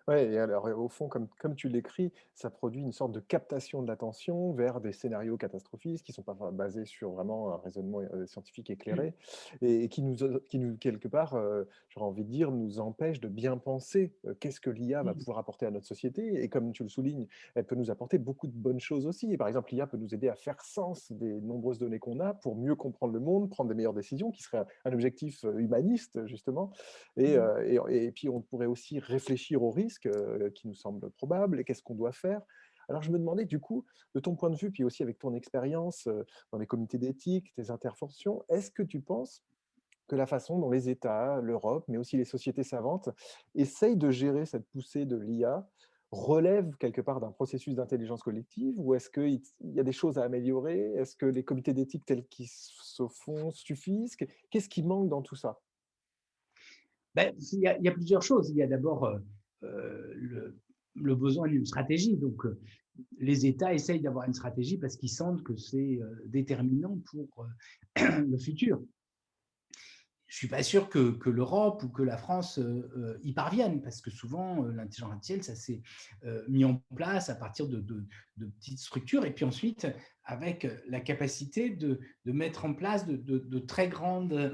Ouais, et alors, au fond, comme tu l'écris, ça produit une sorte de captation de l'attention vers des scénarios catastrophistes qui sont pas basés sur vraiment un raisonnement, scientifique Mm. éclairé et qui nous quelque part, j'aurais envie de dire, nous empêchent de bien penser, qu'est-ce que l'IA va Mm. pouvoir apporter à notre société et comme tu le soulignes, elle peut nous apporter beaucoup de bonnes choses aussi. Et par exemple, l'IA peut nous aider à faire sens des nombreuses données qu'on a pour mieux comprendre le monde, prendre des meilleures décisions, qui serait un objectif, humaniste justement. Mm. Et puis on pourrait aussi réfléchir aux risques, qui nous semblent probables et qu'est-ce qu'on doit faire? Alors je me demandais du coup, de ton point de vue, puis aussi avec ton expérience, dans les comités d'éthique, tes interventions, est-ce que tu penses que la façon dont les États, l'Europe, mais aussi les sociétés savantes essayent de gérer cette poussée de l'IA relève quelque part d'un processus d'intelligence collective ou est-ce qu'il y a des choses à améliorer? Est-ce que les comités d'éthique tels qu'ils se font suffisent? Qu'est-ce qui manque dans tout ça? Ben, il y a plusieurs choses. Il y a d'abord le besoin d'une stratégie. Donc, les États essayent d'avoir une stratégie parce qu'ils sentent que c'est déterminant pour le futur. Je suis pas sûr que l'Europe ou que la France y parviennent, parce que souvent, l'intelligence artificielle, ça s'est mis en place à partir de petites structures, et puis ensuite, avec la capacité de mettre en place de très grandes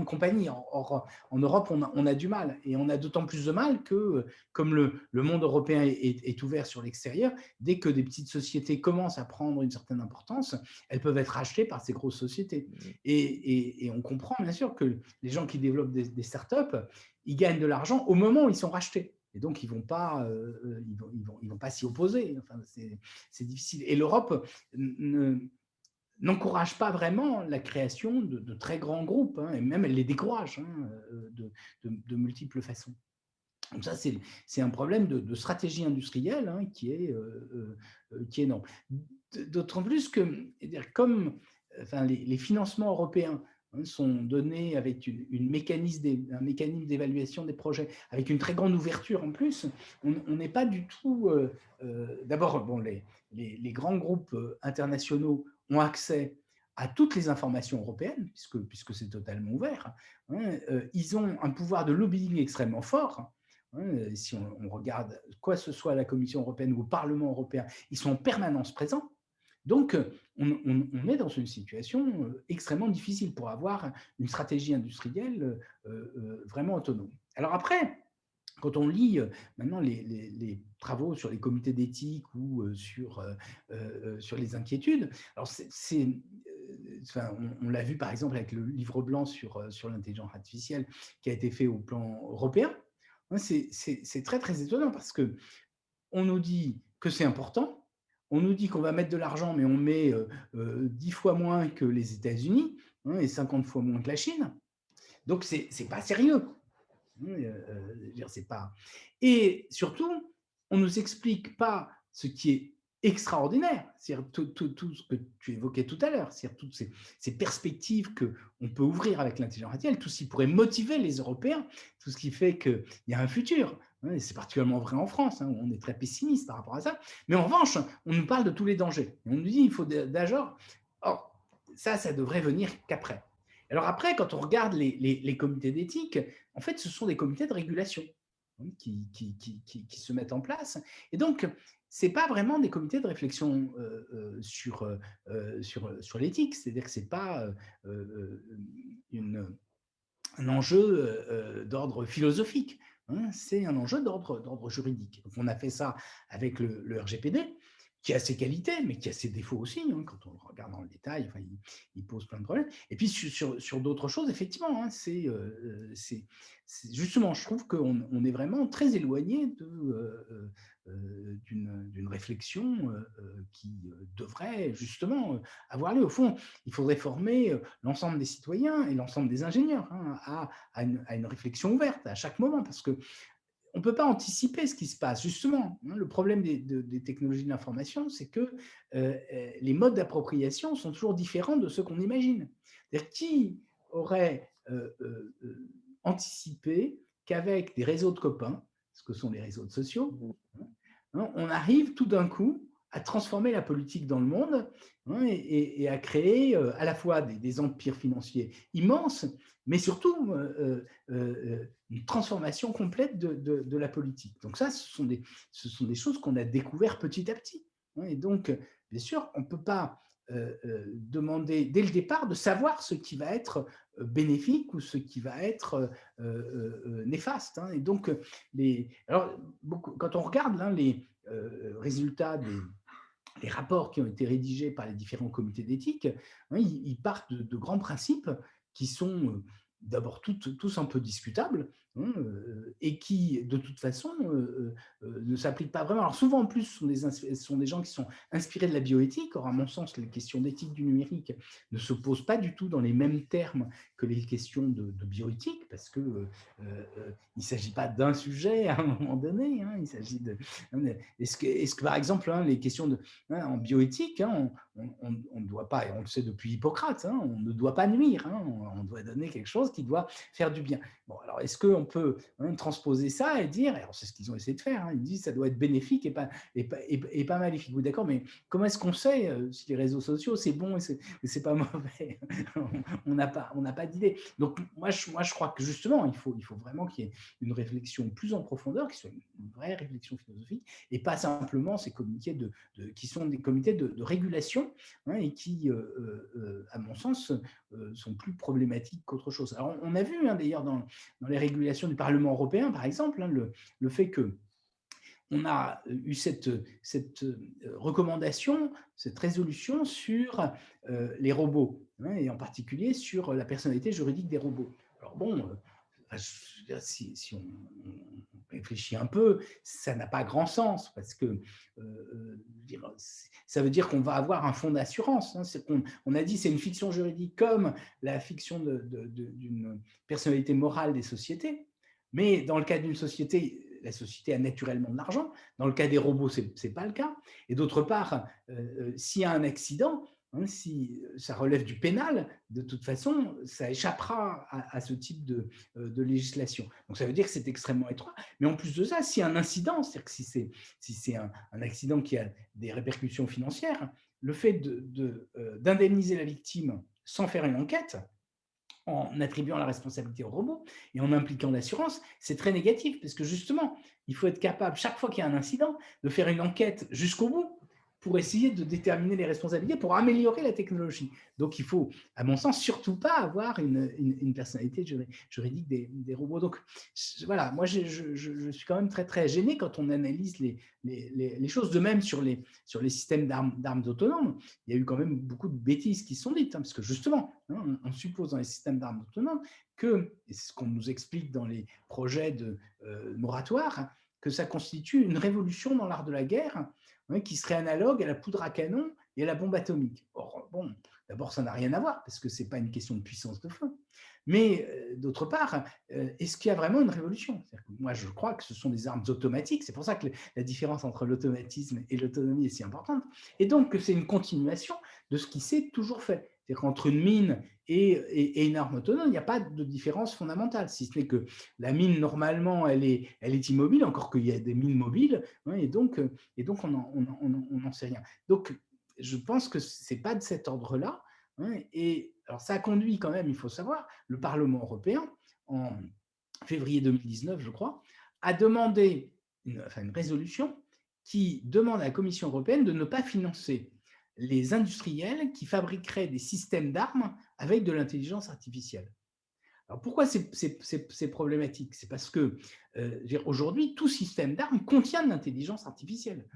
compagnies. Or, en Europe, on a du mal, et on a d'autant plus de mal que, comme le monde européen est ouvert sur l'extérieur, dès que des petites sociétés commencent à prendre une certaine importance, elles peuvent être rachetées par ces grosses sociétés. Et on comprend bien sûr que les gens qui développent des startups, ils gagnent de l'argent au moment où ils sont rachetés. Et donc, ils ne vont pas s'y opposer. Enfin, c'est difficile. Et l'Europe n'encourage pas vraiment la création de très grands groupes, hein, et même elle les décourage, hein, de multiples façons. Donc ça, c'est un problème de stratégie industrielle, hein, qui est énorme. D'autant plus que, comme enfin, les financements européens, hein, sont donnés avec un mécanisme d'évaluation des projets, avec une très grande ouverture en plus, on n'est pas du tout... D'abord, bon, les grands groupes internationaux ont accès à toutes les informations européennes, puisque c'est totalement ouvert, hein. Ils ont un pouvoir de lobbying extrêmement fort, hein. Si on regarde quoi que ce soit à la Commission européenne ou au Parlement européen, ils sont en permanence présents. Donc, on est dans une situation extrêmement difficile pour avoir une stratégie industrielle vraiment autonome. Alors après, quand on lit maintenant les travaux sur les comités d'éthique ou sur les inquiétudes, alors enfin, on l'a vu par exemple avec le livre blanc sur l'intelligence artificielle qui a été fait au plan européen. Hein, c'est très très étonnant parce que on nous dit que c'est important, on nous dit qu'on va mettre de l'argent, mais on met 10 fois moins que les États-Unis, hein, et 50 fois moins que la Chine. Donc, c'est pas sérieux. C'est pas... Et surtout, on ne nous explique pas ce qui est extraordinaire, c'est-à-dire tout ce que tu évoquais tout à l'heure, c'est-à-dire toutes ces perspectives qu'on peut ouvrir avec l'intelligence artificielle, tout ce qui pourrait motiver les Européens, tout ce qui fait qu'il y a un futur. Et c'est particulièrement vrai en France, hein, où on est très pessimiste par rapport à ça. Mais en revanche, on nous parle de tous les dangers. On nous dit qu'il faut d'agir. Or, ça devrait venir qu'après. Alors après, quand on regarde les comités d'éthique, en fait, ce sont des comités de régulation, hein, qui se mettent en place. Et donc, ce n'est pas vraiment des comités de réflexion sur l'éthique, c'est-à-dire que ce n'est pas une, un enjeu d'ordre philosophique, hein, c'est un enjeu d'ordre juridique. Donc, on a fait ça avec le RGPD, qui a ses qualités, mais qui a ses défauts aussi, hein, quand on le regarde dans le détail, enfin, il pose plein de problèmes. Et puis sur d'autres choses, effectivement, hein, justement, je trouve qu'on est vraiment très éloigné d'une réflexion qui devrait justement avoir lieu. Au fond, il faudrait former l'ensemble des citoyens et l'ensemble des ingénieurs, hein, à une réflexion ouverte à chaque moment, parce que on ne peut pas anticiper ce qui se passe. Justement, hein, le problème des technologies de l'information, c'est que les modes d'appropriation sont toujours différents de ceux qu'on imagine. C'est-à-dire, qui aurait anticipé qu'avec des réseaux de copains, ce que sont les réseaux sociaux, Mmh. hein, on arrive tout d'un coup à transformer la politique dans le monde, hein, et à créer à la fois des empires financiers immenses, mais surtout une transformation complète de la politique. Donc ça, ce sont des choses qu'on a découvert petit à petit, hein. Et donc, bien sûr, on ne peut pas demander dès le départ de savoir ce qui va être bénéfique ou ce qui va être néfaste, hein. Et donc, alors, quand on regarde là, les résultats les rapports qui ont été rédigés par les différents comités d'éthique, hein, ils partent de grands principes qui sont d'abord tous un peu discutables, hein, et qui, de toute façon, ne s'appliquent pas vraiment. Alors souvent, en plus, ce sont des gens qui sont inspirés de la bioéthique. Or, à mon sens, les questions d'éthique du numérique ne se posent pas du tout dans les mêmes termes que les questions de bioéthique, parce qu'il ne s'agit pas d'un sujet à un moment donné, hein, il s'agit de... Est-ce que, par exemple, hein, les questions hein, en bioéthique, hein, on ne doit pas, et on le sait depuis Hippocrate, hein, on ne doit pas nuire, hein, on doit donner quelque chose qui doit faire du bien. Bon, alors est-ce qu'on peut transposer ça et dire, alors c'est ce qu'ils ont essayé de faire, hein, ils disent que ça doit être bénéfique et pas maléfique. Oui, d'accord, mais comment est-ce qu'on sait si les réseaux sociaux c'est bon et c'est pas mauvais? On n'a pas d'idée. Donc moi je crois que justement il faut vraiment qu'il y ait une réflexion plus en profondeur, qui soit une vraie réflexion philosophique, et pas simplement ces comités qui sont des comités de régulation, hein, et qui, à mon sens, sont plus problématiques qu'autre chose. Alors, on a vu, hein, d'ailleurs dans les régulations du Parlement européen, par exemple, hein, le fait que on a eu cette recommandation, cette résolution sur les robots, hein, et en particulier sur la personnalité juridique des robots. Alors bon, si on réfléchit un peu, ça n'a pas grand sens, parce que ça veut dire qu'on va avoir un fonds d'assurance, hein. On a dit c'est une fiction juridique comme la fiction d'une personnalité morale des sociétés, mais dans le cas d'une société, la société a naturellement de l'argent. Dans le cas des robots, ce n'est pas le cas. Et d'autre part, s'il y a un accident, hein, si ça relève du pénal, de toute façon, ça échappera à ce type de législation. Donc ça veut dire que c'est extrêmement étroit. Mais en plus de ça, s'il y a un incident, c'est-à-dire que si c'est un accident qui a des répercussions financières, le fait d'indemniser la victime sans faire une enquête, en attribuant la responsabilité au robot et en impliquant l'assurance, c'est très négatif, parce que justement, il faut être capable, chaque fois qu'il y a un incident, de faire une enquête jusqu'au bout pour essayer de déterminer les responsabilités, pour améliorer la technologie. Donc, il faut, à mon sens, surtout pas avoir une personnalité juridique des robots. Donc, voilà, moi, je suis quand même très, très gêné quand on analyse les choses. De même, sur les systèmes d'armes autonomes, il y a eu quand même beaucoup de bêtises qui sont dites, hein, parce que justement, hein, on suppose dans les systèmes d'armes autonomes que, et c'est ce qu'on nous explique dans les projets de moratoire, que ça constitue une révolution dans l'art de la guerre, hein, qui serait analogue à la poudre à canon et à la bombe atomique. Or, bon, d'abord, ça n'a rien à voir, parce que ce n'est pas une question de puissance de feu. Mais d'autre part, est-ce qu'il y a vraiment une révolution? Moi, je crois que ce sont des armes automatiques. C'est pour ça que la différence entre l'automatisme et l'autonomie est si importante. Et donc, que c'est une continuation de ce qui s'est toujours fait. C'est-à-dire qu'entre une mine et une arme autonome, il n'y a pas de différence fondamentale, si ce n'est que la mine, normalement, elle est immobile, encore qu'il y a des mines mobiles, hein, et donc on n'en sait rien. Donc, je pense que ce n'est pas de cet ordre-là, hein. Et alors, ça a conduit quand même, il faut savoir, le Parlement européen, en février 2019, je crois, à demander une résolution qui demande à la Commission européenne de ne pas financer les industriels qui fabriqueraient des systèmes d'armes avec de l'intelligence artificielle. Alors pourquoi c'est problématique? C'est parce que aujourd'hui, tout système d'armes contient de l'intelligence artificielle.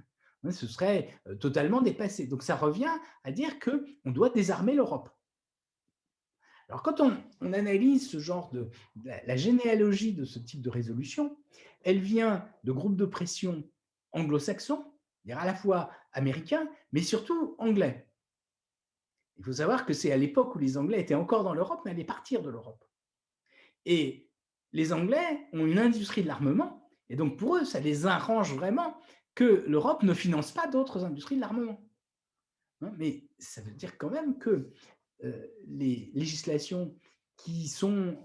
Ce serait totalement dépassé. Donc ça revient à dire qu'on doit désarmer l'Europe. Alors, quand on analyse ce genre la généalogie de ce type de résolution, elle vient de groupes de pression anglo-saxons, c'est-à-dire à la fois américains, mais surtout anglais. Il faut savoir que c'est à l'époque où les Anglais étaient encore dans l'Europe, mais allaient partir de l'Europe. Et les Anglais ont une industrie de l'armement, et donc pour eux, ça les arrange vraiment que l'Europe ne finance pas d'autres industries de l'armement. Mais ça veut dire quand même que les législations qui sont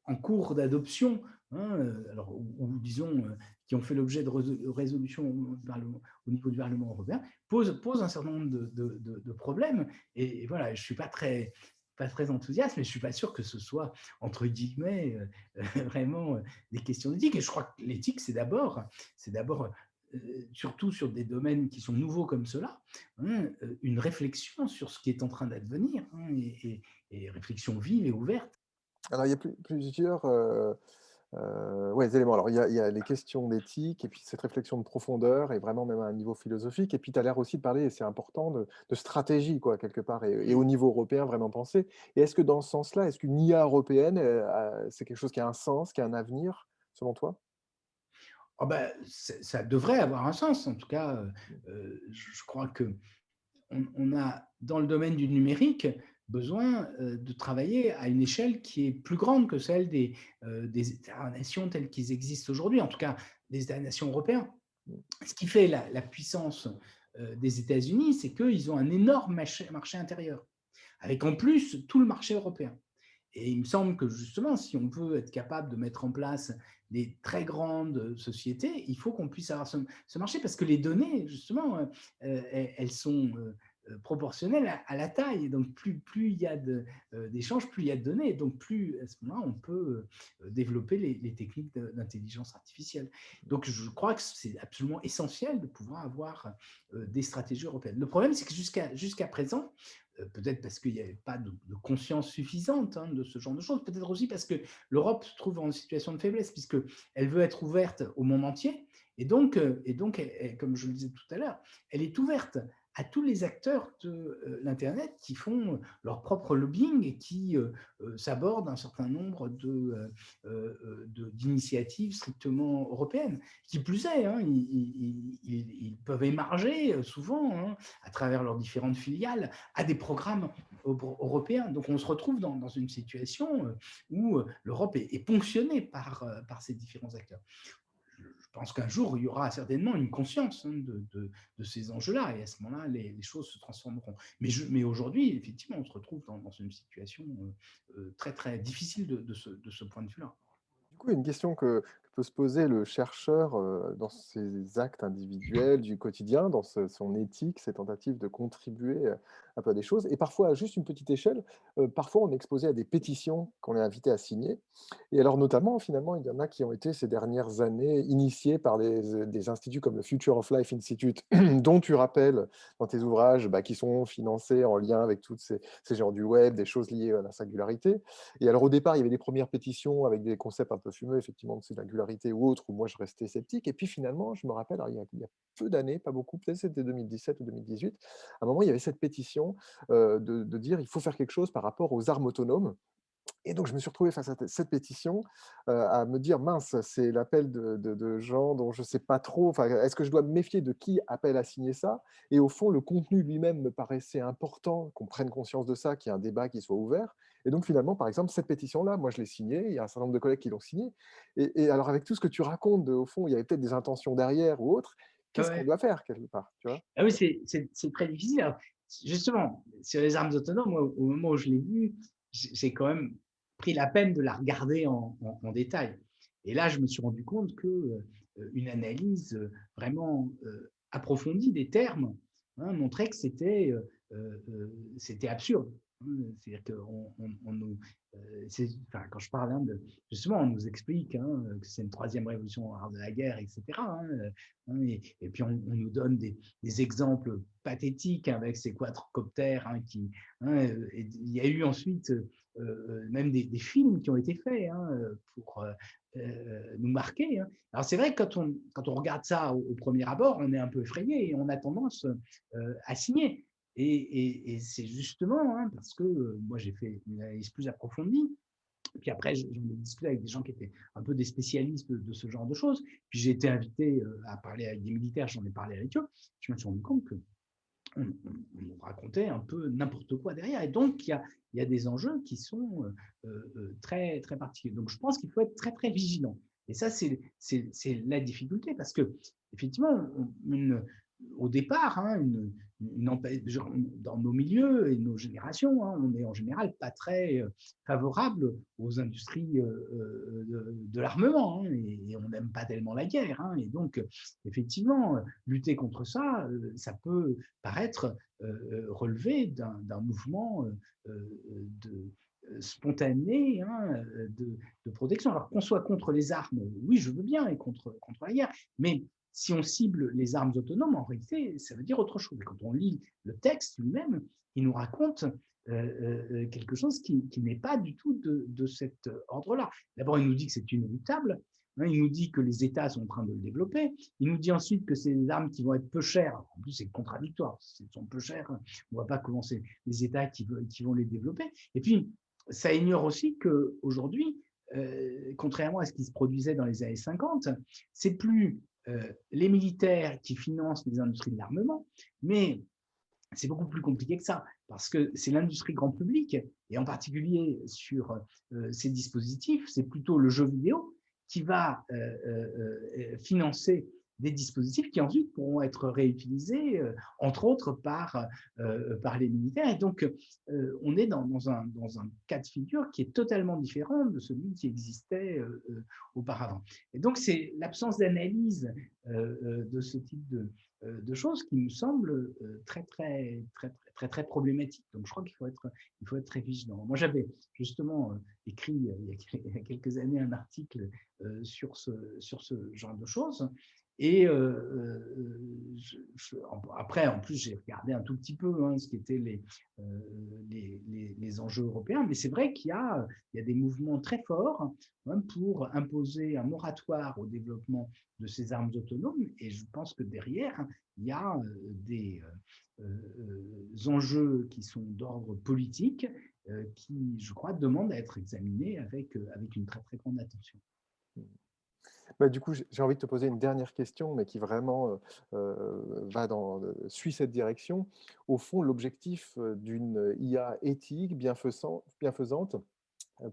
en cours d'adoption hein, alors, ou disons, qui ont fait l'objet de résolutions au niveau du Parlement européen, posent un certain nombre de problèmes. Et voilà, je ne suis pas très enthousiaste, mais je ne suis pas sûr que ce soit, entre guillemets, vraiment des questions d'éthique. Et je crois que l'éthique, c'est d'abord surtout sur des domaines qui sont nouveaux comme cela, hein, une réflexion sur ce qui est en train d'advenir, hein, et réflexion vive et ouverte. Alors il y a plusieurs, ouais, éléments. Alors il y a les questions d'éthique et puis cette réflexion de profondeur et vraiment même à un niveau philosophique et puis tu as l'air aussi de parler et c'est important de stratégie quoi quelque part et au niveau européen vraiment penser et est-ce que dans ce sens-là, est-ce qu'une IA européenne, c'est quelque chose qui a un sens, qui a un avenir selon toi? Ah ben, ça devrait avoir un sens. En tout cas, je crois que on a, dans le domaine du numérique, besoin de travailler à une échelle qui est plus grande que celle des États-nations tels qu'ils existent aujourd'hui, en tout cas des États-nations européens. Mmh. Ce qui fait la puissance des États-Unis, c'est qu'ils ont un énorme marché intérieur, avec en plus tout le marché européen. Et il me semble que justement, si on veut être capable de mettre en place des très grandes sociétés, il faut qu'on puisse avoir ce marché parce que les données, justement, elles sont proportionnelles à la taille. Donc, plus il y a d'échanges, plus il y a de données. Donc, plus à ce moment-là, on peut développer les techniques d'intelligence artificielle. Donc, je crois que c'est absolument essentiel de pouvoir avoir des stratégies européennes. Le problème, c'est que jusqu'à présent, peut-être parce qu'il n'y avait pas de conscience suffisante, hein, de ce genre de choses, peut-être aussi parce que l'Europe se trouve en situation de faiblesse, puisqu'elle veut être ouverte au monde entier, et donc comme je le disais tout à l'heure, elle est ouverte à tous les acteurs de l'Internet qui font leur propre lobbying et qui s'abordent un certain nombre d'initiatives strictement européennes. Qui plus est, hein, ils peuvent émarger souvent, hein, à travers leurs différentes filiales, à des programmes européens. Donc on se retrouve dans une situation où l'Europe est ponctionnée par ces différents acteurs. Je pense qu'un jour, il y aura certainement une conscience, hein, de ces enjeux-là, et à ce moment-là, les choses se transformeront. Mais aujourd'hui, effectivement, on se retrouve dans une situation très, très difficile de ce point de vue-là. Du coup, il y a une question que peut se poser le chercheur, dans ses actes individuels du quotidien, dans son éthique, ses tentatives de contribuer, un peu à des choses et parfois à juste une petite échelle, parfois on est exposé à des pétitions qu'on est invité à signer et alors notamment, finalement, il y en a qui ont été ces dernières années initiées par des instituts comme le Future of Life Institute, dont tu rappelles dans tes ouvrages, bah, qui sont financés en lien avec toutes ces genres du web, des choses liées à la singularité et alors au départ, il y avait des premières pétitions avec des concepts un peu fumeux, effectivement, de singularité ou autre, où moi je restais sceptique. Et puis finalement, je me rappelle, alors, il y a peu d'années, pas beaucoup, peut-être c'était 2017 ou 2018, à un moment, il y avait cette pétition de dire il faut faire quelque chose par rapport aux armes autonomes. Et donc, je me suis retrouvé face à cette pétition, à me dire: «Mince, c'est l'appel de gens dont je ne sais pas trop, enfin, est-ce que je dois me méfier de qui appelle à signer ça?» Et au fond, le contenu lui-même me paraissait important, qu'on prenne conscience de ça, qu'il y ait un débat qui soit ouvert. Et donc finalement, par exemple, cette pétition-là, moi je l'ai signée, il y a un certain nombre de collègues qui l'ont signée. Et alors avec tout ce que tu racontes au fond, il y avait peut-être des intentions derrière ou autre, qu'est-ce qu'on Ouais. doit faire quelque part, tu vois? Ah oui, c'est très difficile. Alors, justement, sur les armes autonomes, moi, au moment où je l'ai vue, j'ai quand même pris la peine de la regarder en détail. Et là, je me suis rendu compte que une analyse vraiment approfondie des termes, hein, montrait que c'était absurde. Hein. C'est-à-dire on nous, enfin, quand je parle, hein, justement, on nous explique, hein, que c'est une troisième révolution art de la guerre, etc. Hein, et puis on nous donne des exemples pathétiques avec ces quadrocoptères, hein, et il y a eu ensuite même des films qui ont été faits, hein, pour nous marquer. Hein. Alors c'est vrai que quand on regarde ça au premier abord, on est un peu effrayé et on a tendance à signer. Et c'est justement, hein, parce que moi j'ai fait une analyse plus approfondie, puis après, j'en ai discuté avec des gens qui étaient un peu des spécialistes de ce genre de choses. Puis j'ai été invité à parler avec des militaires, j'en ai parlé avec eux. Je me suis rendu compte qu'on nous racontait un peu n'importe quoi derrière. Et donc, il y a des enjeux qui sont très, très particuliers. Donc, je pense qu'il faut être très, très vigilant. Et ça, c'est la difficulté parce que, effectivement, au départ, hein, dans nos milieux et nos générations, hein, on est en général pas très favorable aux industries de l'armement, hein, et on n'aime pas tellement la guerre, hein, et donc effectivement, lutter contre ça, ça peut paraître relever d'un mouvement de spontané, hein, de protection. Alors qu'on soit contre les armes, oui, je veux bien, et contre la guerre, mais si on cible les armes autonomes, en réalité, ça veut dire autre chose. Et quand on lit le texte lui-même, il nous raconte quelque chose qui n'est pas du tout de cet ordre-là. D'abord, il nous dit que c'est inéluctable. Hein, il nous dit que les États sont en train de le développer. Il nous dit ensuite que c'est des armes qui vont être peu chères. En plus, c'est contradictoire. Si elles sont peu chères, on ne voit pas comment c'est les États qui vont les développer. Et puis, ça ignore aussi qu'aujourd'hui, contrairement à ce qui se produisait dans les années 50, c'est plus les militaires qui financent les industries de l'armement, mais c'est beaucoup plus compliqué que ça, parce que c'est l'industrie grand public, et en particulier sur ces dispositifs, c'est plutôt le jeu vidéo qui va financer des dispositifs qui ensuite pourront être réutilisés, entre autres par les militaires. Et donc, on est dans un cas de figure qui est totalement différent de celui qui existait auparavant. Et donc, c'est l'absence d'analyse de ce type de choses qui me semble très problématique. Donc, je crois qu'il faut être très vigilant. Moi, j'avais justement écrit il y a quelques années un article sur ce genre de choses. Et après, en plus, j'ai regardé un tout petit peu ce qu'étaient les enjeux européens, mais c'est vrai qu'il y a des mouvements très forts pour imposer un moratoire au développement de ces armes autonomes, et je pense que derrière, il y a des enjeux qui sont d'ordre politique qui, je crois, demandent à être examinés avec une très grande attention. Bah, du coup, j'ai envie de te poser une dernière question, mais qui vraiment suit cette direction. Au fond, l'objectif d'une IA éthique, bienfaisante,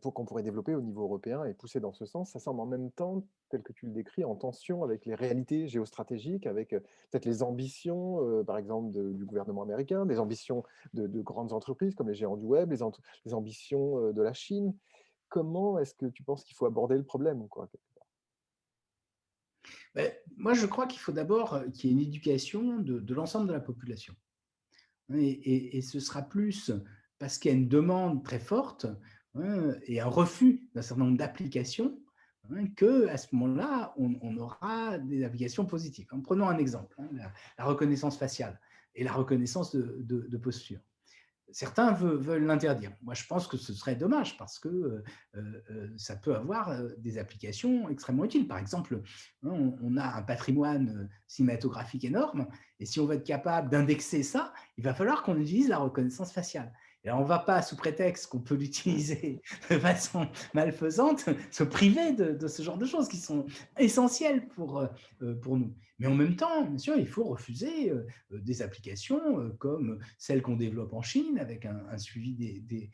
pour qu'on pourrait développer au niveau européen et pousser dans ce sens, ça semble en même temps, tel que tu le décris, en tension avec les réalités géostratégiques, avec peut-être les ambitions, par exemple, du gouvernement américain, des ambitions de grandes entreprises comme les géants du web, les ambitions de la Chine. Comment est-ce que tu penses qu'il faut aborder le problème, quoi? Moi, je crois qu'il faut d'abord qu'il y ait une éducation de l'ensemble de la population. Et ce sera plus parce qu'il y a une demande très forte et un refus d'un certain nombre d'applications qu'à ce moment-là, on aura des applications positives. Prenons un exemple, la reconnaissance faciale et la reconnaissance de posture. Certains veulent l'interdire. Moi, je pense que ce serait dommage parce que ça peut avoir des applications extrêmement utiles. Par exemple, on a un patrimoine cinématographique énorme et si on veut être capable d'indexer ça, il va falloir qu'on utilise la reconnaissance faciale. Et on ne va pas, sous prétexte qu'on peut l'utiliser de façon malfaisante, se priver de ce genre de choses qui sont essentielles pour nous. Mais en même temps, bien sûr, il faut refuser des applications comme celles qu'on développe en Chine avec un suivi des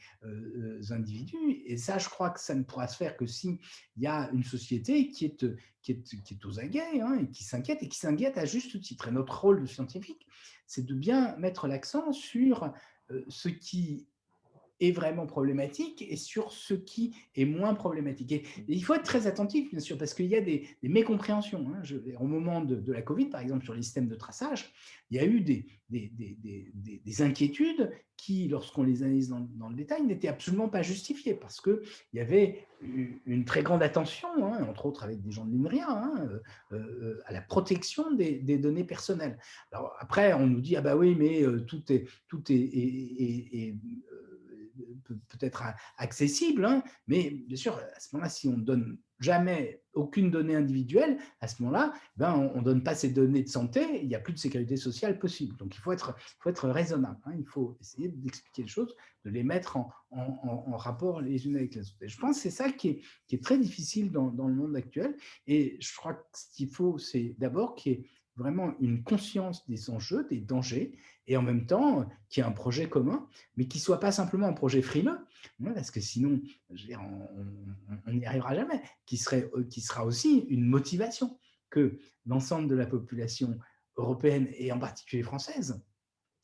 individus. Et ça, je crois que ça ne pourra se faire que s'il y a une société qui est aux aguets et qui s'inquiète à juste titre. Et notre rôle de scientifique, c'est de bien mettre l'accent sur ce qui est vraiment problématique et sur ce qui est moins problématique. Et il faut être très attentif, bien sûr, parce qu'il y a des mécompréhensions. Au moment de la Covid, par exemple, sur les systèmes de traçage, il y a eu des inquiétudes qui, lorsqu'on les analyse dans le détail, n'étaient absolument pas justifiées parce qu'il y avait une très grande attention, entre autres avec des gens de l'INRIA, à la protection des données personnelles. Alors après, on nous dit, ah bah oui, mais tout est peut-être accessible, mais bien sûr, à ce moment-là, si on ne donne jamais aucune donnée individuelle, à ce moment-là, on ne donne pas ces données de santé, il n'y a plus de sécurité sociale possible. Donc, il faut être raisonnable, il faut essayer d'expliquer les choses, de les mettre en rapport les unes avec les autres. Et je pense que c'est ça qui est très difficile dans le monde actuel. Et je crois que ce qu'il faut, c'est d'abord qu'il y ait vraiment une conscience des enjeux, des dangers, et en même temps qu'il y ait un projet commun, mais qui ne soit pas simplement un projet frileux, parce que sinon, je veux dire, on n'y arrivera jamais, qui sera aussi une motivation que l'ensemble de la population européenne et en particulier française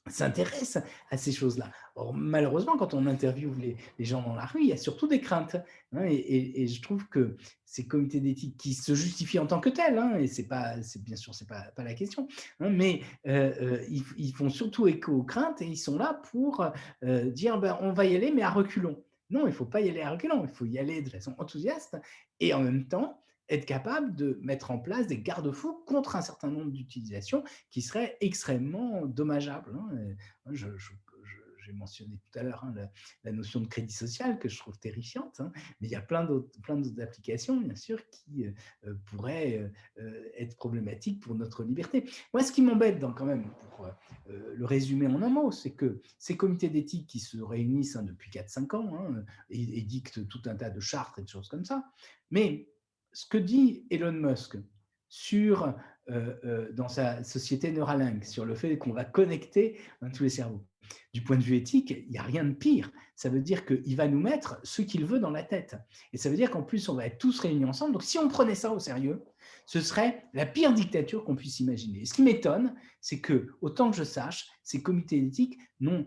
s'intéressent à ces choses-là. Or, malheureusement, quand on interviewe les gens dans la rue, il y a surtout des craintes, hein, et je trouve que ces comités d'éthique qui se justifient en tant que tels, hein, et bien sûr, c'est pas la question, hein, mais ils font surtout écho aux craintes et ils sont là pour dire ben, on va y aller, mais à reculons. Non, il ne faut pas y aller à reculons, il faut y aller de façon enthousiaste et en même temps être capable de mettre en place des garde-fous contre un certain nombre d'utilisations qui serait extrêmement dommageable, hein. J'ai mentionné tout à l'heure, hein, la notion de crédit social que je trouve terrifiante, hein, mais il y a plein d'autres applications, bien sûr, qui pourraient être problématiques pour notre liberté. Moi, ce qui m'embête, quand même, pour le résumer en un mot, c'est que ces comités d'éthique qui se réunissent, hein, depuis 4-5 ans, hein, et dictent tout un tas de chartes et de choses comme ça, mais ce que dit Elon Musk sur dans sa société Neuralink, sur le fait qu'on va connecter, hein, tous les cerveaux. Du point de vue éthique, il n'y a rien de pire. Ça veut dire qu'il va nous mettre ce qu'il veut dans la tête. Et ça veut dire qu'en plus, on va être tous réunis ensemble. Donc, si on prenait ça au sérieux, ce serait la pire dictature qu'on puisse imaginer. Et ce qui m'étonne, c'est que, autant que je sache, ces comités d'éthique ne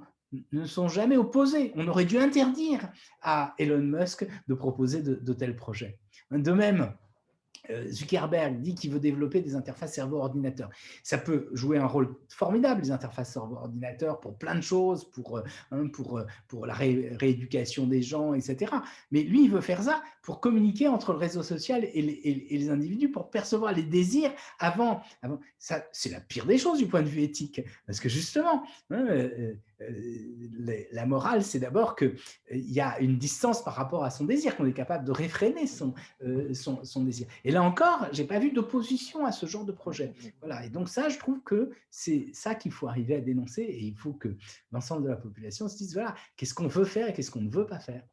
sont jamais opposés. On aurait dû interdire à Elon Musk de proposer de tels projets. De même, Zuckerberg dit qu'il veut développer des interfaces cerveau-ordinateur. Ça peut jouer un rôle formidable, les interfaces cerveau-ordinateur, pour plein de choses, pour la rééducation des gens, etc. Mais lui, il veut faire ça pour communiquer entre le réseau social et les individus, pour percevoir les désirs avant. Ça, c'est la pire des choses du point de vue éthique. Parce que justement, la morale, c'est d'abord qu'il y a une distance par rapport à son désir, qu'on est capable de réfréner son désir. Et là encore, je n'ai pas vu d'opposition à ce genre de projet. Voilà. Et donc ça, je trouve que c'est ça qu'il faut arriver à dénoncer, et il faut que l'ensemble de la population se dise, voilà, qu'est-ce qu'on veut faire et qu'est-ce qu'on ne veut pas faire.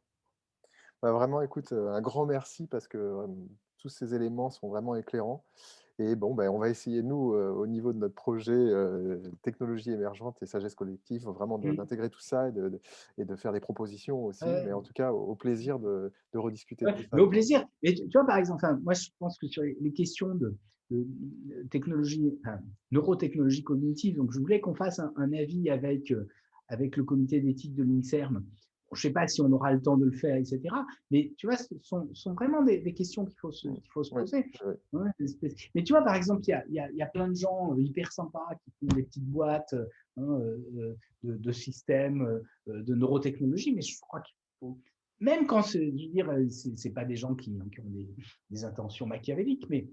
Bah, vraiment, écoute, un grand merci parce que tous ces éléments sont vraiment éclairants. Et bon, ben, on va essayer, nous, au niveau de notre projet technologie émergente et sagesse collective, vraiment d'intégrer tout ça et de faire des propositions aussi. Mais en tout cas, au plaisir de rediscuter de tout ça Mais au avec toi. plaisir. Mais tu vois, par exemple, moi, je pense que sur les questions de technologie, neurotechnologie cognitive, donc je voulais qu'on fasse un avis avec le comité d'éthique de l'INSERM. Je ne sais pas si on aura le temps de le faire, etc. Mais tu vois, ce sont vraiment des questions qu'il faut se Oui, poser. oui. Ouais, mais tu vois, par exemple, il y a plein de gens hyper sympas qui font des petites boîtes, hein, de systèmes de neurotechnologie, mais je crois qu'il faut, même quand je veux dire, c'est pas des gens qui ont des intentions machiavéliques, mais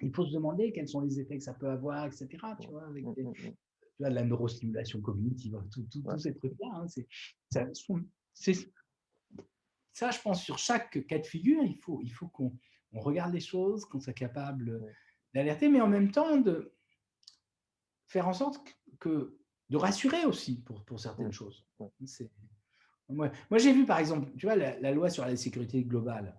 il faut se demander quels sont les effets que ça peut avoir, etc. Tu vois, avec tu vois, la neurostimulation cognitive, tous ces trucs-là. Hein, ça, je pense, sur chaque cas de figure, il faut qu'on regarde les choses, qu'on soit capable d'alerter, mais en même temps de faire en sorte de rassurer aussi pour certaines choses. Moi, j'ai vu, par exemple, tu vois, la loi sur la sécurité globale.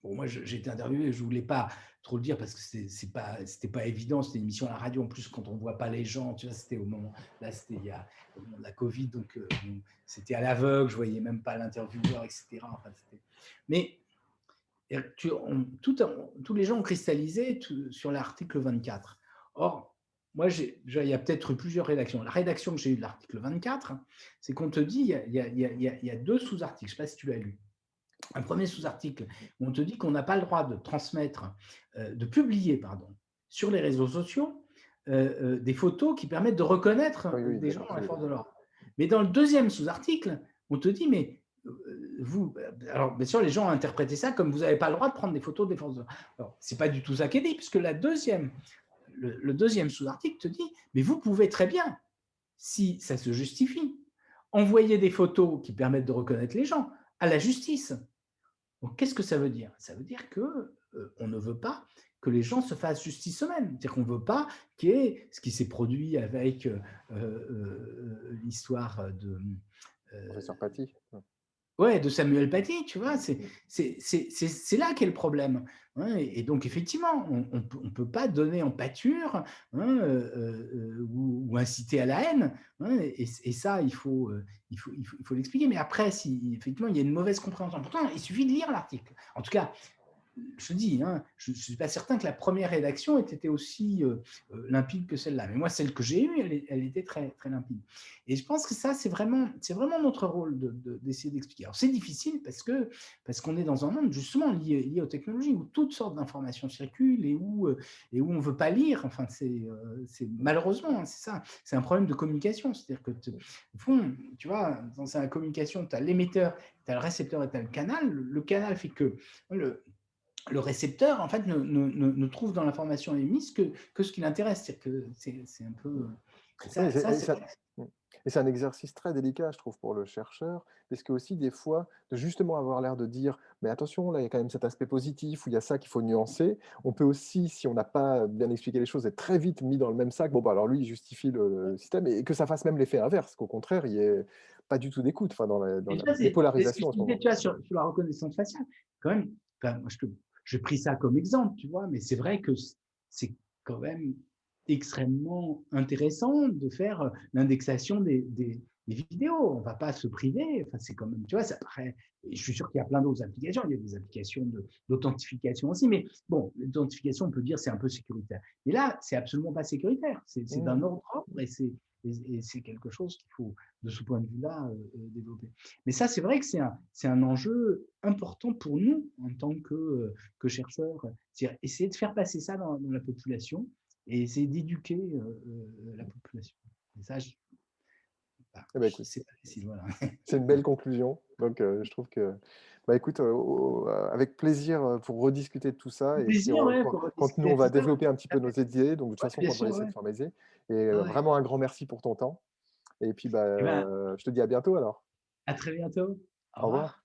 Bon, moi, j'ai été interviewé, je ne voulais pas trop le dire parce que c'était pas évident, c'était une émission à la radio, en plus, quand on ne voit pas les gens, tu vois, c'était au moment de la Covid, donc c'était à l'aveugle, je ne voyais même pas l'intervieweur, etc. Enfin, mais tous les gens ont cristallisé sur l'article 24. Or, moi, il y a peut-être plusieurs rédactions. La rédaction que j'ai eue de l'article 24, c'est qu'on te dit, il y a deux sous-articles, je ne sais pas si tu l'as lu. Un premier sous-article où on te dit qu'on n'a pas le droit de transmettre, de publier, sur les réseaux sociaux des photos qui permettent de reconnaître des gens dans la force de l'ordre. Mais dans le deuxième sous-article, on te dit, mais vous, alors bien sûr, les gens ont interprété ça comme vous n'avez pas le droit de prendre des photos des forces de l'ordre. Alors, ce n'est pas du tout ça qui est dit, puisque le deuxième sous-article te dit, mais vous pouvez très bien, si ça se justifie, envoyer des photos qui permettent de reconnaître les gens à la justice. Donc, qu'est-ce que ça veut dire? Ça veut dire qu'on ne veut pas que les gens se fassent justice eux-mêmes. C'est-à-dire qu'on ne veut pas qu'il y ait ce qui s'est produit avec l'histoire de… Professeur Paty. Ouais, de Samuel Paty, tu vois, c'est là qu'est le problème. Hein, et donc, effectivement, on ne peut pas donner en pâture, hein, ou inciter à la haine. Hein, et ça, il faut l'expliquer. Mais après, si effectivement il y a une mauvaise compréhension, pourtant, il suffit de lire l'article. En tout cas, je dis, hein, je ne suis pas certain que la première rédaction ait été aussi limpide que celle-là. Mais moi, celle que j'ai eue, elle était très, très limpide. Et je pense que ça, c'est vraiment notre rôle d'essayer d'expliquer. Alors, c'est difficile parce qu'on est dans un monde justement lié aux technologies où toutes sortes d'informations circulent et où on ne veut pas lire. Enfin, c'est malheureusement, hein, c'est ça. C'est un problème de communication. C'est-à-dire que, au fond, tu vois, dans la communication, tu as l'émetteur, tu as le récepteur et tu as le canal. Le canal fait que le récepteur, en fait, ne trouve dans l'information émise que ce qui l'intéresse. C'est que c'est un peu. Oui, Ça, ça c'est. mmh. Et c'est un exercice très délicat, je trouve, pour le chercheur, parce que aussi des fois, de justement avoir l'air de dire: «Mais attention, là, il y a quand même cet aspect positif, ou il y a ça qu'il faut nuancer». On peut aussi, si on n'a pas bien expliqué les choses, être très vite mis dans le même sac. Bon, bah, alors lui, il justifie le système, et que ça fasse même l'effet inverse, qu'au contraire, il y ait pas du tout d'écoute, enfin, dans Et la tu vois, c'est ce que dépolarisation je à ce disais, moment-là. tu vois, sur la reconnaissance faciale. Quand même, enfin, moi, j'ai pris ça comme exemple, tu vois, mais c'est vrai que c'est quand même extrêmement intéressant de faire l'indexation des vidéos. On ne va pas se priver. Enfin, c'est quand même, tu vois, ça paraît. Et je suis sûr qu'il y a plein d'autres applications. Il y a des applications d'authentification aussi. Mais bon, l'authentification, on peut dire, c'est un peu sécuritaire. Mais là, c'est absolument pas sécuritaire. C'est d'un Mmh. ordre propre et c'est quelque chose qu'il faut, de ce point de vue-là, développer. Mais ça, c'est vrai que c'est un enjeu important pour nous en tant que chercheurs. C'est-à-dire essayer de faire passer ça dans la population et essayer d'éduquer la population. Et ça, bah, Eh ben, écoute, c'est pas facile, voilà. c'est une belle conclusion. Donc, je trouve que, bah, écoute, avec plaisir, pour rediscuter de tout ça, Un et puis plaisir, ouais, pour quand nous, rediscuter on de tout va ça. développer un petit peu nos idées, donc de toute Ouais, façon, bien quand on va sûr, essayer ouais. de formaliser, et Ah ouais. vraiment un grand merci pour ton temps, et puis, bah, Eh ben, je te dis à bientôt alors. à très bientôt. Au Au revoir. revoir.